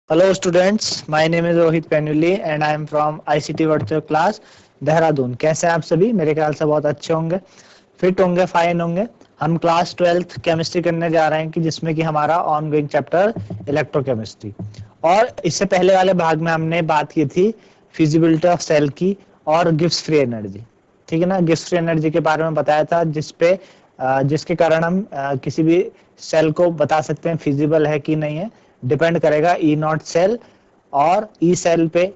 Hello students, my name is Rohit Penuli and I am from ICT Virtual Class Dehradun. कैसे हैं आप सभी? मेरे ख्याल से बहुत अच्छे होंगे, फिट होंगे, फाइन होंगे। हम क्लास 12th केमिस्ट्री करने जा रहे हैं कि जिसमें कि हमारा ऑन गोइंग चैप्टर इलेक्ट्रोकेमिस्ट्री। और इससे पहले वाले भाग में हमने बात की थी फिजिबिलिटी ऑफ सेल की और गिब्स फ्री एनर्जी। ठीक है ना, गिब्स फ्री एनर्जी के बारे में बताया था जिसके कारण हम किसी भी सेल को बता सकते हैं फिजिबल है कि नहीं है। डिपेंड करेगा ई नॉट सेल और ई सेल पे,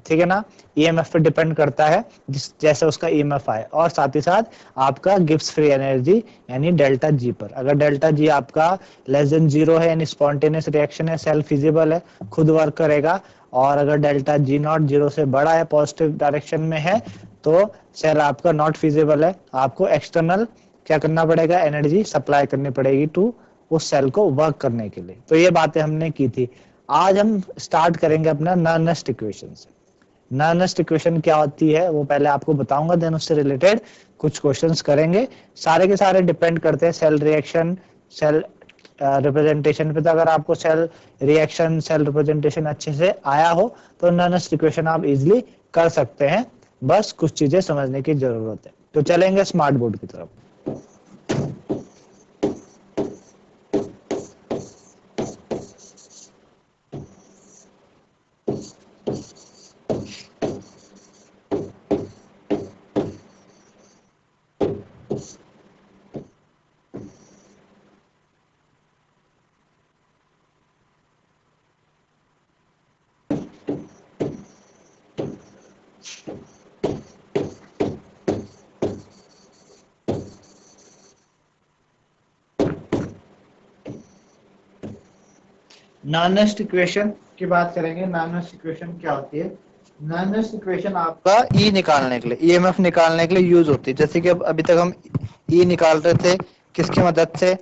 ठीक है ना। ईएमएफ पे डिपेंड करता है जैसे उसका ईएमएफ आए, और साथ ही साथ आपका गिब्स फ्री एनर्जी यानी डेल्टा जी पर। अगर डेल्टा जी आपका लेस देन 0 है यानी स्पॉन्टेनियस रिएक्शन है, सेल फिजिबल है, खुद वर्क करेगा। और अगर डेल्टा जी नॉट 0 से बड़ा है, पॉजिटिव डायरेक्शन में है, तो सेल आपका नॉट फिजिबल है। आपको एक्सटर्नल क्या करना पड़ेगा, एनर्जी सप्लाई करनी पड़ेगी टू उस सेल को वर्क करने के लिए। तो ये बातें हमने की थी। आज हम स्टार्ट करेंगे अपना नर्नेस्ट इक्वेशन से। नर्नेस्ट इक्वेशन क्या होती है वो पहले आपको बताऊंगा, देन उससे रिलेटेड कुछ क्वेश्चंस करेंगे। सारे के सारे डिपेंड करते हैं सेल रिएक्शन, सेल रिप्रेजेंटेशन पे। तो अगर आपको सेल रिएक्शन, सेल रिप्रेजेंटेशन अच्छे से आया हो तो नर्नेस्ट इक्वेशन आप इजिली कर सकते हैं। बस कुछ चीजें समझने की जरूरत है। तो चलेंगे स्मार्ट बोर्ड की तरफ। नॉनेस्ट इक्वेशन की बात करेंगे। नॉनेस्ट इक्वेशन क्या होती है? नॉनेस्ट इक्वेशन आपका ई निकालने के लिए, ईएमएफ निकालने के लिए यूज होती है। जैसे कि अब अभी तक हम ई निकाल रहे थे, किसकी मदद से?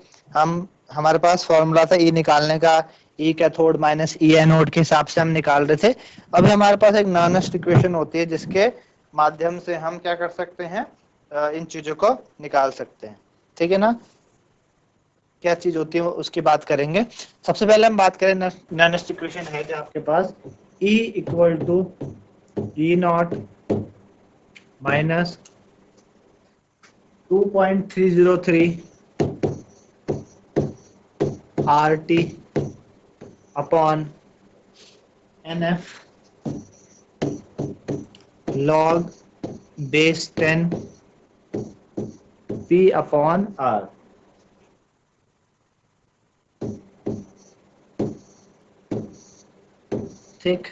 हमारे पास फॉर्मूला था ई निकालने का, ई कैथोड माइनस ई एनोड के हिसाब से हम निकाल रहे थे। अभी हमारे पास एक नॉनेस्ट इक्वेशन होती है जिसके माध्यम से हम क्या कर सकते हैं, इन चीजों को निकाल सकते हैं। ठीक है ना। क्या चीज होती है उसकी बात करेंगे। सबसे पहले हम बात करें, नॉनेस्ट इक्वेशन है जो आपके पास E equal to E naught minus 2.303 R T upon NF log base 10 P upon R। ठीक,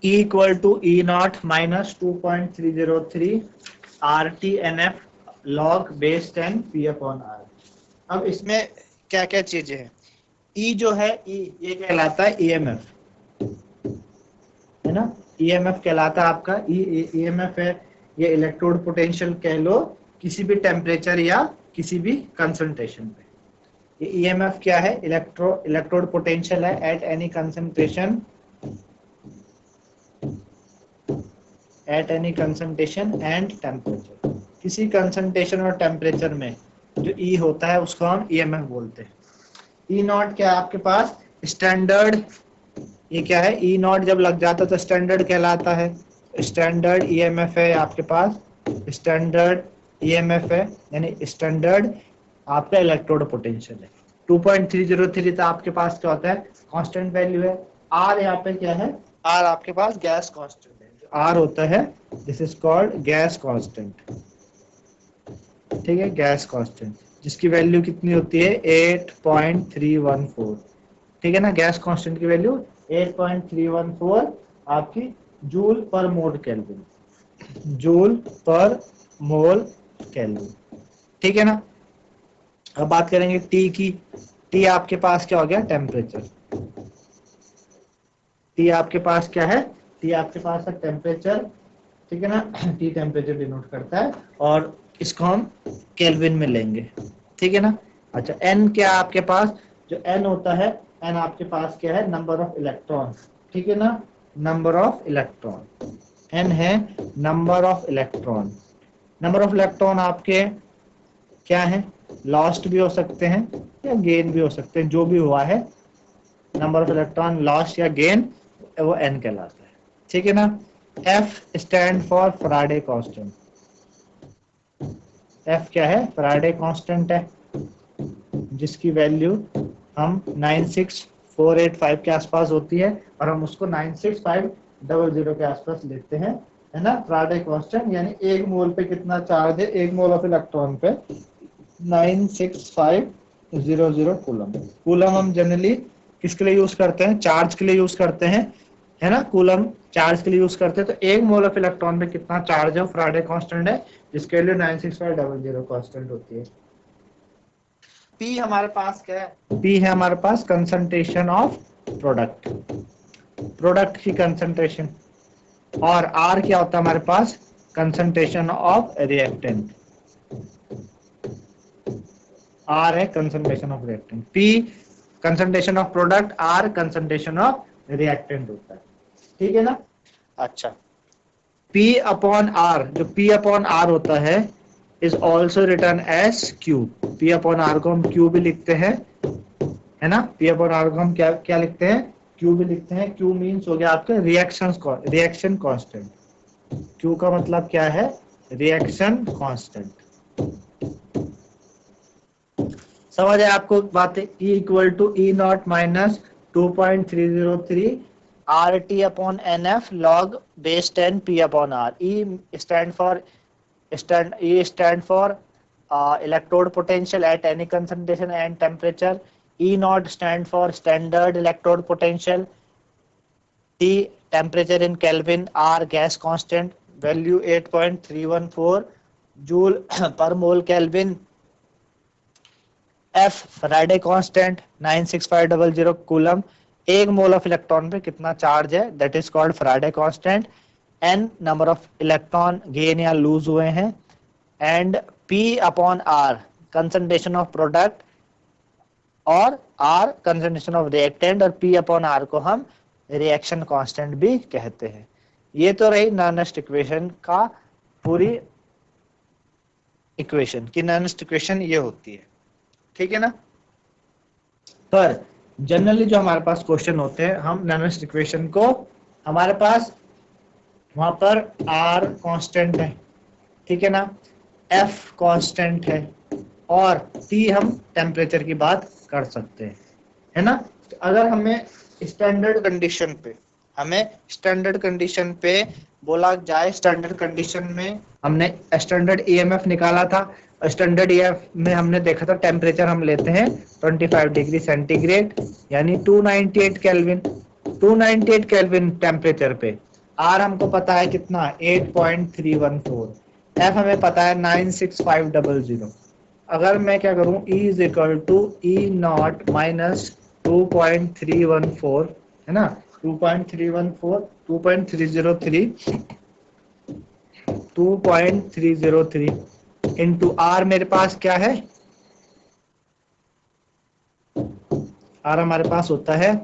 E equal to E naught minus 2.303 R T N F log base 10 P upon R. अब इसमें क्या क्या चीजें हैं? E जो है, E ये कहलाता है ईएमएफ, है ना। ईएमएफ कहलाता है आपका ईएमएफ है। ये इलेक्ट्रोड पोटेंशियल कह लो किसी भी टेम्परेचर या किसी भी कंसंट्रेशन पे। ये ईएमएफ क्या है? इलेक्ट्रोड पोटेंशियल है at any concentration, at any concentration and temperature. किसी कंसंट्रेशन और टेम्परेचर में जो ई होता है उसको हम ईएमएफ बोलते हैं। ई नॉट क्या है आपके पास? स्टैंडर्ड। ये क्या है? ई नॉट जब लग जाता है तो स्टैंडर्ड कहलाता है। स्टैंडर्ड ईएमएफ है आपके पास, स्टैंडर्ड ईएमएफ है यानी स्टैंडर्ड आपका इलेक्ट्रोड पोटेंशियल है। 2.303 तो आपके पास क्या होता है? कांस्टेंट वैल्यू है। आर यहाँ पे क्या है? आर आपके पास गैस कांस्टेंट है। आर होता है, this is called gas constant. ठीक है, गैस कांस्टेंट जिसकी वैल्यू कितनी होती है? 8.314। ठीक है ना। गैस कांस्टेंट की वैल्यू 8.314 आपकी जूल पर मोल केल्विन, जूल पर मोल केल्विन। ठीक है ना। अब बात करेंगे टी की। टी आपके पास क्या हो गया? टेम्परेचर। टी आपके पास क्या है? टी आपके पास है टेम्परेचर। ठीक है ना। टी टेम्परेचर डिनोट करता है और इसको हम केल्विन में लेंगे। ठीक है ना। अच्छा, एन क्या है आपके पास? जो एन होता है, एन आपके पास क्या है? Number of electron. ठीक है ना, नंबर ऑफ इलेक्ट्रॉन। एन है number of electron. Number of electron आपके क्या है? लॉस्ट भी हो सकते हैं या गेन भी हो सकते हैं, जो भी हुआ है नंबर ऑफ इलेक्ट्रॉन लॉस या गेन, वो n कहलाता है। ठीक है ना। F stand for Faraday constant. F क्या है? फैराडे कांस्टेंट है, जिसकी वैल्यू हम 96485 के आसपास होती है, और हम उसको 96500 के आसपास लेते हैं, है ना। फैराडे कांस्टेंट यानी एक मोल पे कितना चार्ज है, एक मोल ऑफ इलेक्ट्रॉन पे 96500 कूलम। कूलम हम जनरली किसके लिए यूज करते हैं? चार्ज के लिए यूज करते हैं, है ना। कूलम चार्ज के लिए यूज करते हैं। तो एक मोल ऑफ इलेक्ट्रॉन पे कितना चार्ज है, फैराडे कांस्टेंट है, जिसके लिए 96500 कांस्टेंट होती है। P हमारे पास क्या है? P है हमारे पास कंसंट्रेशन ऑफ प्रोडक्ट, प्रोडक्ट की कंसंट्रेशन। और R क्या होता है हमारे पास? Concentration of reactant. R है concentration of reactant, P concentration of product, R concentration of reactant होता है। ठीक है ना। अच्छा, P अपॉन R, जो P अपॉन R होता है is also written as Q। P upon R को हम Q भी लिखते हैं, है ना। P अपॉन R को हम क्या क्या लिखते हैं? Q भी लिखते हैं। Q मीन्स हो गया आपका रिएक्शन कांस्टेंट। Q का मतलब क्या है? Reaction constant. समझ है आपको बातें? E equal to E naught minus 2.303 RT upon NF log base 10 P upon R. E stand for electrode potential at any concentration and temperature. E naught stand for standard electrode potential. T temperature in Kelvin. R gas constant, value 8.314 joule per mole Kelvin. F Faraday constant 96500 coulomb. एक mole of electron पे कितना charge है, that is called Faraday constant. n number of electron gain या loose हुए हैं, and P upon R concentration of product, और R concentration of reactant, और P upon R को हम रिएक्शन कांस्टेंट भी कहते हैं। ये तो रही नर्नेस्ट इक्वेशन का पूरी इक्वेशन की नर्नेस्ट इक्वेशन ये होती है। ठीक है ना। पर जनरली जो हमारे पास क्वेश्चन होते हैं, हम नर्नेस्ट इक्वेशन को, हमारे पास वहां पर R कांस्टेंट है, ठीक है ना, F कांस्टेंट है, और T हम टेम्परेचर की बात कर सकते हैं, है ना। तो अगर हमें स्टैंडर्ड कंडीशन पे बोला जाए, स्टैंडर्ड कंडीशन में हमने स्टैंडर्ड EMF निकाला था। स्टैंडर्ड EMF में हमने देखा था टेम्परेचर हम लेते हैं 25 डिग्री सेंटीग्रेड यानी 298 केल्विन। 298 केल्विन टेम्परेचर पे R हमको पता है कितना, 8.314, F हमें पता है 96500। अगर मैं क्या करूं, E is equal to E naught minus 2.314, है ना, 2.303 इंटू R मेरे पास क्या है, R हमारे पास होता है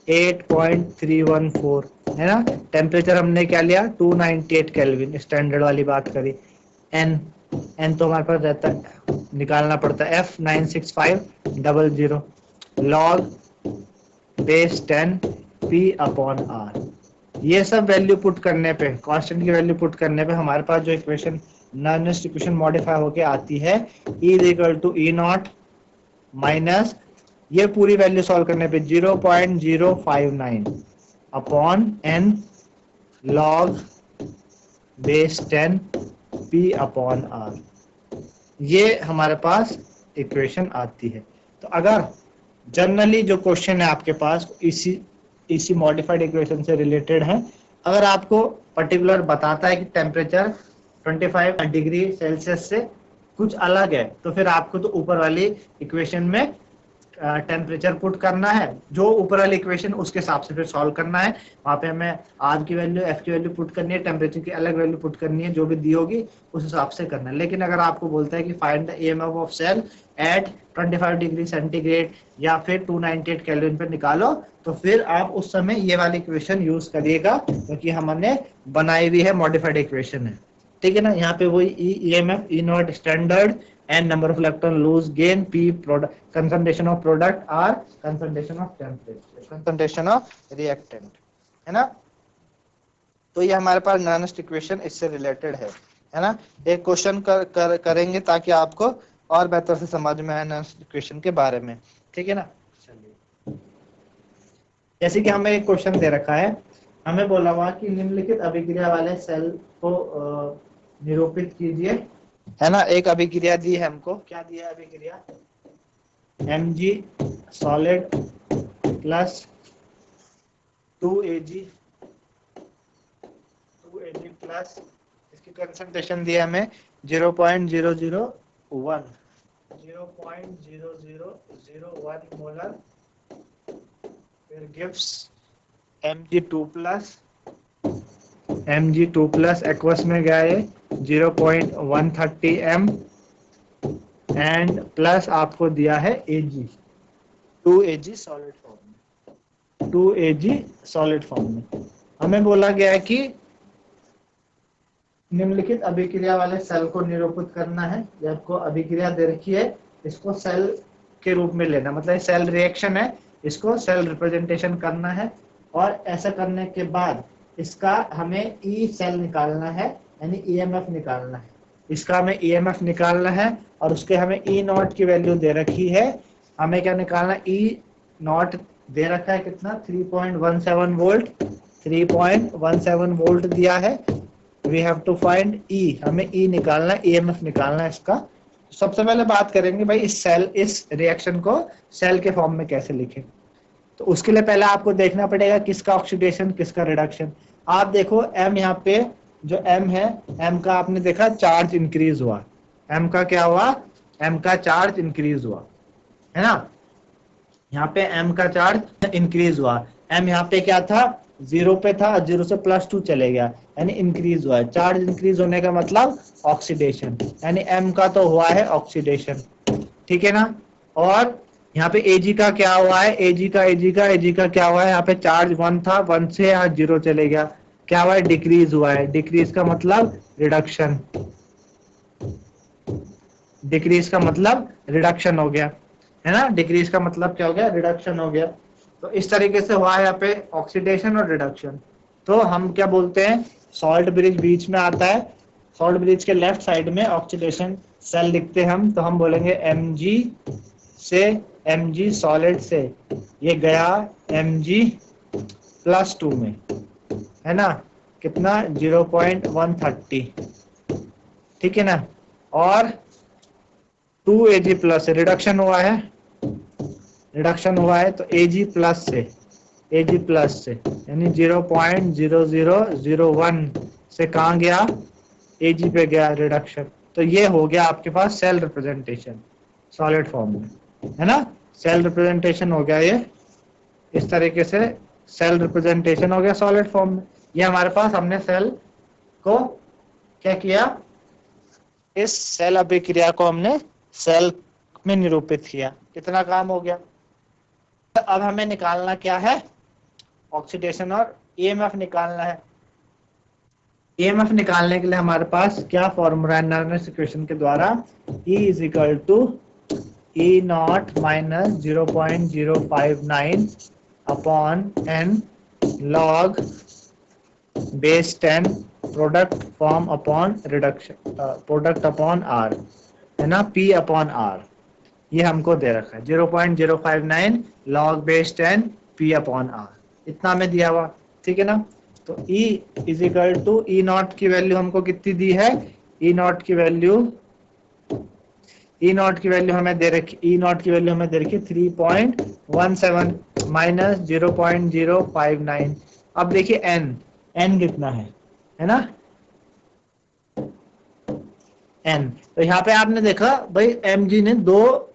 8.314, है ना। टेम्परेचर हमने क्या लिया, 298 केल्विन, स्टैंडर्ड वाली बात करी। N तो हमारे पास रहता है, निकालना पड़ता है, F 96500 log base 10 P upon R। ये सब वैल्यू पुट करने पे, कांस्टेंट की वैल्यू पुट करने पे हमारे पास जो इक्वेशन नर्नेस्ट इक्वेशन मॉडिफाई होके आती है, E is equal to E naught minus, ये पूरी वैल्यू सॉल्व करने पे 0.059 upon N log base 10 P upon R। ये हमारे पास इक्वेशन आती है। तो अगर जनरली जो क्वेश्चन है आपके पास इसी मॉडिफाइड इक्वेशन से रिलेटेड है, अगर आपको पर्टिकुलर बताता है कि टेम्परेचर 25 डिग्री सेल्सियस से कुछ अलग है, तो फिर आपको तो ऊपर वाली इक्वेशन में टेम्परेचर पुट करना है, जो ऊपर वाली इक्वेशन उसके हिसाब से फिर सॉल्व करना है। वहां पे हमें R की वैल्यू, F की वैल्यू पुट करनी है, टेम्परेचर की अलग वैल्यू पुट करनी है, जो भी दी होगी उस हिसाब से करना है। लेकिन अगर आपको बोलता है कि find the EMF of cell at 25 degree centigrade या फिर 298 केल्विन पे निकालो, तो फिर आप उस समय ये वाली इक्वेशन यूज करिएगा, क्योंकि हमने बनाई हुई है, मॉडिफाइड इक्वेशन है। ठीक है ना। यहाँ पे वही EMF E not standard n number of electron lose gain, p product concentration of product, r concentration of temperature, concentration of reactant, है ना। तो ये हमारे पास नॉनेस्ट इक्वेशन इससे रिलेटेड है ना। एक क्वेश्चन करेंगे ताकि आपको और बेहतर से समझ में आए नॉनेस्ट इक्वेशन के बारे में, ठीक है ना। चलिए, जैसे कि हमें एक क्वेश्चन दे रखा है, हमें बोला हुआ कि निम्नलिखित अभिक्रिया वाले सेल को निरूपित कीजिए, है ना। एक अभिक्रिया दी है हमको, क्या दिया है अभिक्रिया, Mg solid plus 2Ag plus, इसकी कंसंट्रेशन दिया हमें 0.001 मोलर, फिर गिव्स Mg2 प्लस एक्वस में गया है 0.130 m एंड प्लस आपको दिया है Ag 2Ag सॉलिड फॉर्म में, 2Ag सॉलिड फॉर्म में। हमें बोला गया है कि निम्नलिखित अभिक्रिया वाले सेल को निरूपित करना है। ये आपको अभिक्रिया दे रखी है, इसको सेल के रूप में लेना, मतलब सेल रिएक्शन है, इसको सेल रिप्रेजेंटेशन करना है। और ऐसा करने के बाद इसका हमें ई सेल निकालना है, यानी ईएमएफ निकालना है। इसका हमें ईएमएफ निकालना है और उसके हमें ई नॉट की वैल्यू दे रखी है। हमें क्या निकालना, ई नॉट दे रखा है कितना, 3.17 वोल्ट, 3.17 वोल्ट दिया है। We have to find E, हमें ई निकालना है, ईएमएफ निकालना है इसका। सबसे पहले बात करेंगे भाई इस रिएक्शन को सेल के फॉर्म में कैसे लिखें। तो उसके लिए पहले आपको देखना पड़ेगा किसका ऑक्सीडेशन किसका रिडक्शन। आप देखो m यहाँ पे जो m है, m का आपने देखा चार्ज इंक्रीज हुआ, m का क्या हुआ, m का चार्ज इंक्रीज हुआ, है ना। यहाँ पे m का चार्ज इंक्रीज हुआ, m यहाँ पे क्या था, 0 पे था, 0 से +2 चले गया, यानी इंक्रीज हुआ है। चार्ज इंक्रीज होने का मतलब ऑक्सीडेशन, यानी m का तो हुआ है ऑक्सीडेशन, ठीक है ना। और यहाँ पे Ag का क्या हुआ है, Ag का क्या हुआ है, यहाँ पे चार्ज 1 था, 1 से यहाँ 0 चले गया, क्या हुआ है, डिक्रीज हुआ है। डिक्रीज का मतलब रिडक्शन, डिक्रीज का मतलब रिडक्शन हो गया, है ना। डिक्रीज का मतलब क्या हो गया, रिडक्शन हो गया। तो इस तरीके से हुआ है यहाँ पे ऑक्सीडेशन और रिडक्शन। तो हम क्या बोलते हैं, सॉल्ट ब्रिज बीच में आता है, सॉल्ट ब्रिज के लेफ्ट साइड में ऑक्सीडेशन सेल लिखते हैं हम, तो हम बोलेंगे Mg से, Mg सॉलिड से ये गया Mg+2 में, है ना, कितना 0.130, ठीक है ना। और 2Ag प्लस रिडक्शन हुआ है, रिडक्शन हुआ है तो Ag प्लस से यानी 0.0001 से कहाँ गया, Ag पे गया रिडक्शन। तो ये हो गया आपके पास सेल रिप्रेजेंटेशन सॉलिड फॉर्म में, है ना। सेल रिप्रेजेंटेशन हो गया ये, इस तरीके से सेल रिप्रेजेंटेशन हो गया सॉलिड फॉर्म में। ये हमारे पास हमने सेल को क्या किया, इस सेल अभिक्रिया को हमने सेल में निरूपित किया। कितना काम हो गया। अब हमें निकालना क्या है, ऑक्सीडेशन और ईएमएफ निकालना है। ईएमएफ निकालने के लिए हमारे पास क्या फॉर्मूला है नॉर्मल इक्वेशन के द्वारा, E is equal to E naught minus 0.059 upon n log base 10 product form upon reduction, product upon r, है ना, P अपॉन r। ये हमको दे रखा है 0.059 log base 10 P upon r, इतना हमें दिया हुआ, ठीक है ना। तो E is equal to E naught की वैल्यू हमको कितनी दी है, E नॉट की वैल्यू हमें दे रखी, E नॉट की वैल्यू हमें दे रखी 3.17 माइनस 0.059। अब देखिए n कितना है ना, n। तो यहाँ पे आपने देखा भाई Mg ने 2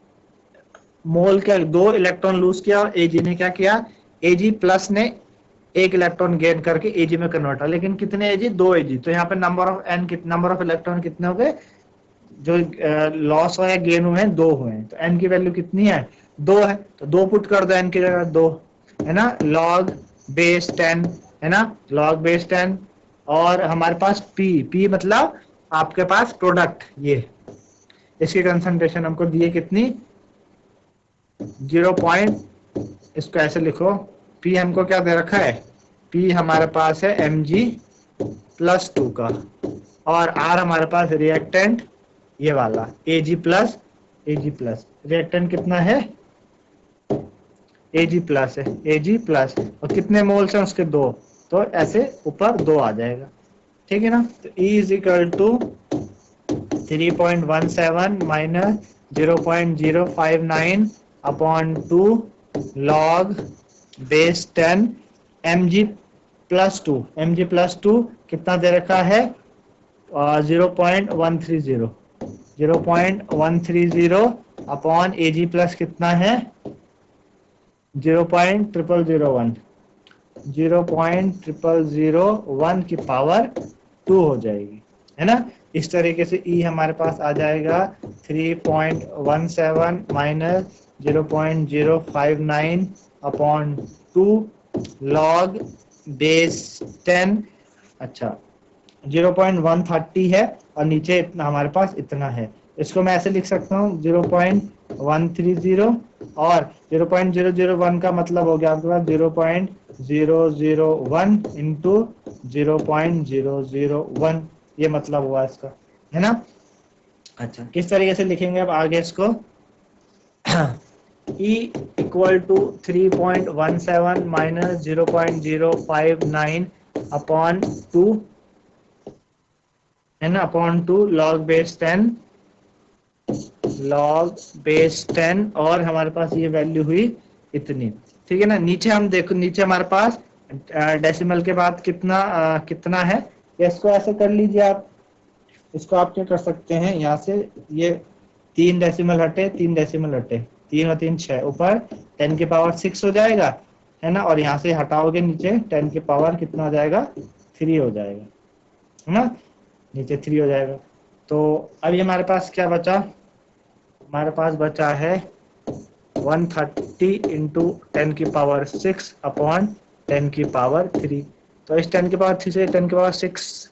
मोल का 2 इलेक्ट्रॉन लूज किया और Ag ने क्या किया, Ag प्लस ने 1 इलेक्ट्रॉन गेन करके Ag में कन्वर्ट हुआ, लेकिन कितने Ag, 2 Ag। तो यहाँ पे नंबर ऑफ इलेक्ट्रॉन कितने हो गए, जो लॉस हुआ है गेन हुए हैं 2 हुए हैं। तो n की वैल्यू कितनी है, 2 है, तो 2 पुट कर दो n की जगह 2, है ना, log बेस 10, है ना, log बेस 10। और हमारे पास P मतलब आपके पास प्रोडक्ट, ये इसकी कंसंट्रेशन हमको दी है कितनी, 0 पॉइंट, इसको ऐसे लिखो, पी हमको क्या दे रखा है, पी हमारे पास है Mg+2 का, और आर हमारे पास रिएक्टेंट ये वाला Ag+, रिएक्टेंट कितना है, Ag+ है, Ag+, और कितने मोल्स हैं उसके 2, तो ऐसे ऊपर 2 आ जाएगा, ठीक है ना। तो E is equal to 3.17 minus 0.059 upon 2 log base 10 Mg+2, Mg+2 कितना दे रखा है, 0.130, 0.130 अपॉन Ag+ कितना है 0.0001, 0.0001 की पावर 2 हो जाएगी, है ना। इस तरीके से E हमारे पास आ जाएगा 3.17 माइनस 0.059 अपॉन 2 लॉग बेस 10, अच्छा 0.130 है और नीचे इतना हमारे पास इतना है, इसको मैं ऐसे लिख सकता हूँ 0.130 और 0.001 का मतलब हो गया आपके पास 0.001 इंटू 0.001, ये मतलब हुआ इसका, है ना। अच्छा किस तरीके से लिखेंगे अब आगे इसको, E equal to 3.17 minus 0.059 upon 2, है ना, upon 2 log base 10, log base 10, और हमारे पास ये वैल्यू हुई इतनी, ठीक है ना। नीचे हम देखो, नीचे हमारे पास डेसिमल के बाद कितना है, इसको ऐसे कर लीजिए आप, इसको आप क्या कर सकते हैं, यहाँ से ये 3 डेसिमल हटे, 3 डेसिमल हटे, 3 और 3 6, ऊपर 10 की पावर 6 हो जाएगा, है ना, और यहाँ से हटाओगे नीचे 10 की पावर कितना हो जाएगा, 3 हो जाएगा, है ना, नीचे 3 हो जाएगा। तो अभी हमारे पास क्या बचा, हमारे पास बचा है 130 इंटू 10 की पावर 6 अपॉन 10 की पावर 3, तो इस 10 की पावर 3 से 10 की पावर 6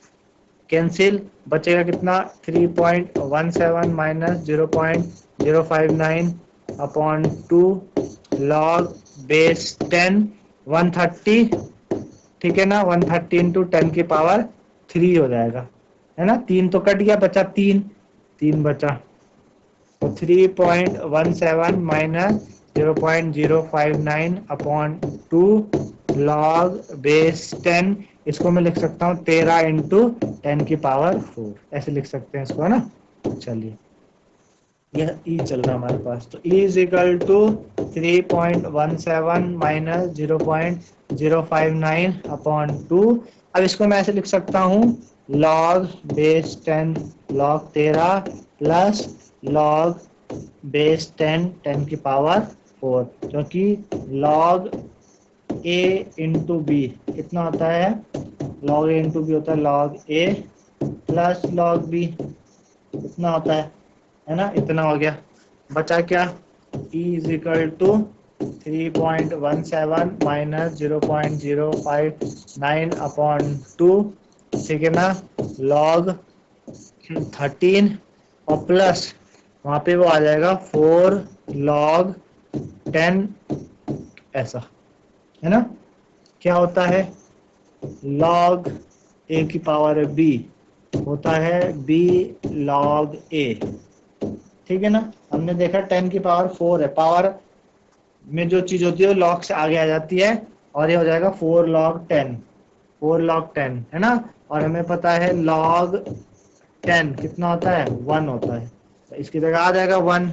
कैंसिल, बचेगा कितना 3.17 माइनस 0.059 अपॉन 2 लॉग बेस 10 130, ठीक है ना, 130 इंटू 10 की पावर 3 हो जाएगा, है ना, 3 तो कट गया, बचा 3 बचा, तो 3.17 माइनस 0.059 अपॉन 2 लॉग बेस 10, इसको मैं लिख सकता हूँ 13 इंटू 10 की पावर 4, ऐसे लिख सकते हैं इसको, है ना। चलिए यह E चल रहा है हमारे पास, तो E is equal to 3.17 minus 0.059 upon 2, अब इसको मैं ऐसे लिख सकता हूँ log base 10 log 13 plus log base 10 10 की पावर 4, क्योंकि लॉग A इंटू बी कितना होता है, लॉग A इंटू बी होता है log A plus log B, इतना होता है ना, इतना हो गया, बचा क्या, E is equal to 3.17 minus 0.059 upon 2, ठीक है ना, लॉग 13 और प्लस वहां पे वो आ जाएगा 4 लॉग 10, ऐसा, है ना। क्या होता है, लॉग A की पावर है B, होता है B लॉग A, ठीक है ना। हमने देखा 10 की पावर 4 है, पावर में जो चीज होती है वो लॉग से आगे आ जाती है, और ये हो जाएगा 4 लॉग 10, 4 लॉग 10, है ना, और हमें पता है लॉग 10 कितना होता है, 1 होता है, तो इसकी जगह आ जाएगा 1,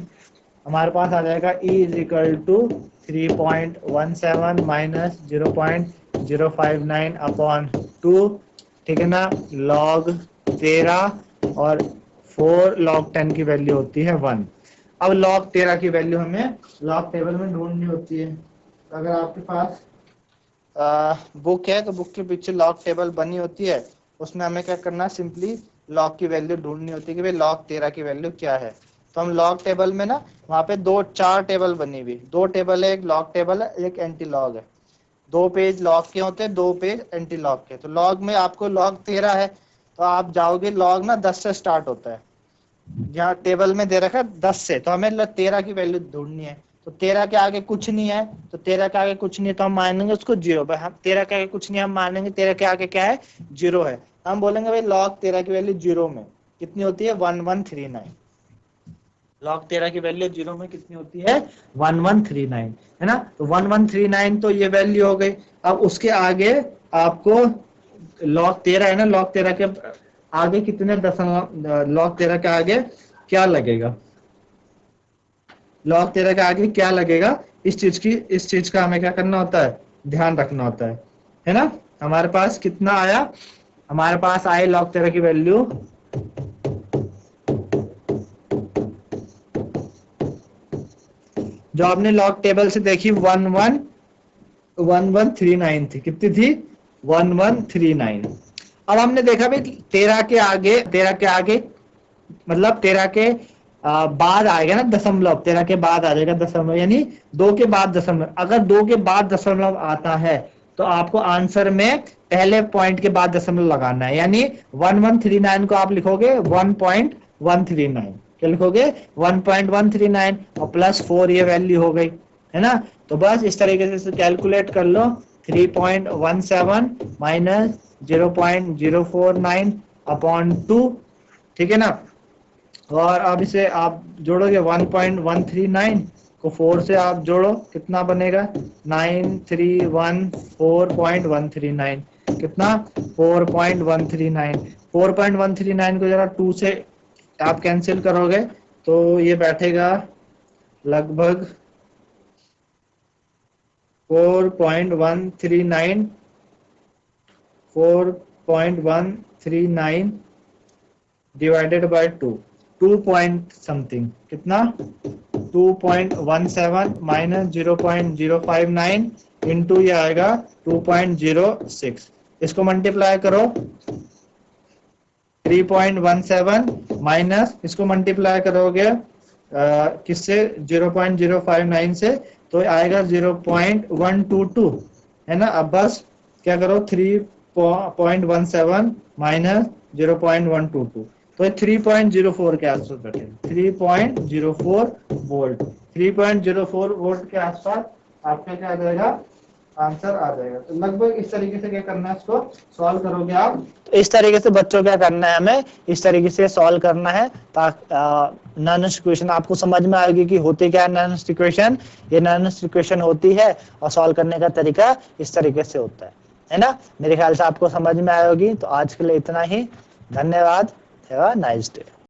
हमारे पास आ जाएगा E is equal to 3.17 minus 0.059 upon 2, ठीक है ना, लॉग 13 और 4 लॉग 10 की वैल्यू होती है 1। अब लॉग 13 की वैल्यू हमें लॉग टेबल में ढूंढनी होती है, तो अगर आपके पास बुक है तो बुक के पीछे लॉग टेबल बनी होती है, उसमें हमें क्या करना है, सिंपली लॉग की वैल्यू ढूंढनी होती है कि भाई लॉग 13 की वैल्यू क्या है। तो हम लॉग टेबल में ना, वहाँ पे 4 टेबल बनी हुई, 2 टेबल है, एक लॉग टेबल है, एक एंटी लॉग है, 2 पेज लॉग के होते हैं, 2 पेज एंटी लॉग के। तो लॉग में आपको लॉग 13 है, तो आप जाओगे, लॉग ना 10 से स्टार्ट होता है, यहाँ टेबल में दे रखा है 10 से, तो हमें 13 की वैल्यू ढूंढनी है। तो 13 के आगे कुछ नहीं है, तो 13 के आगे कुछ नहीं है तो हम मानेंगे उसको 0। भाई हम 13 के आगे कुछ नहीं, हम मानेंगे 13 के आगे क्या है, 0 है। हम बोलेंगे भाई log 13 की वैल्यू 0 में कितनी होती है, 1139। log 13 की वैल्यू 0 में कितनी होती है, 1139, है ना। तो 1139 तो ये वैल्यू हो गई। अब उसके आगे आपको log 13 है ना, log 13 के आगे कितने दशमलव, log 13 के आगे क्या लगेगा, log 13 के आगे क्या लगेगा, इस चीज का हमें क्या करना होता है, ध्यान रखना होता है ना। हमारे पास कितना आया, हमारे पास आए log 13 की वैल्यू जो आपने लॉग टेबल से देखी 1139 थी, कितनी थी, 1139। अब हमने देखा भाई 13 के आगे मतलब 13 के बाद आएगा ना दशमलव, 13 के बाद आ जाएगा दशमलव, यानी 2 के बाद दशमलव। अगर 2 के बाद दशमलव आता है तो आपको आंसर में पहले पॉइंट के बाद दशमलव लगाना है, यानी 1139 को आप लिखोगे 1.139, क्या लिखोगे, 1.139 और +4 ये वैल्यू हो गई, है ना। तो बस इस तरीके से कैलकुलेट कर लो, 3.17 माइनस 0.049 अपॉन 2, ठीक है ना। और अब इसे आप जोड़ोगे 1.139 को 4 से आप जोड़ो, कितना बनेगा, 9314.139, कितना, 4.139। 4.139 को जरा 2 से आप कैंसिल करोगे तो ये बैठेगा लगभग 4.139 डिवाइडेड बाय 2 पॉइंट समथिंग, कितना, 2.17 माइनस 0.059 इंटू ये आएगा 2.06। इसको मल्टीप्लाई करो, 3.17 माइनस इसको मल्टीप्लाई करोगे किससे, 0.059 से, तो आएगा 0.122, है ना। अब बस क्या करो, 3.17 माइनस 0.122, तो 3.04 के आसपास बैठेगा, 3.04 वोल्ट। 3.04 वोल्ट के आसपास आपका क्या आ जाएगा, आंसर आ जाएगा। तो लगभग इस तरीके से क्या करना है, इसको सॉल्व करोगे आप। तो इस तरीके से बच्चों क्या करना है, हमें इस तरीके से सॉल्व करना है ताकि नॉनलिनियर इक्वेशन आपको समझ में आएगी कि होती क्या है नॉनलिनियर इक्वेशन। ये नॉनलिनियर इक्वेशन होती है और सॉल्व करने का तरीका इस तरीके से होता है ना। मेरे ख्याल से आपको समझ में आएगी। तो आज के लिए इतना ही, धन्यवाद, हैव अ नाइस डे।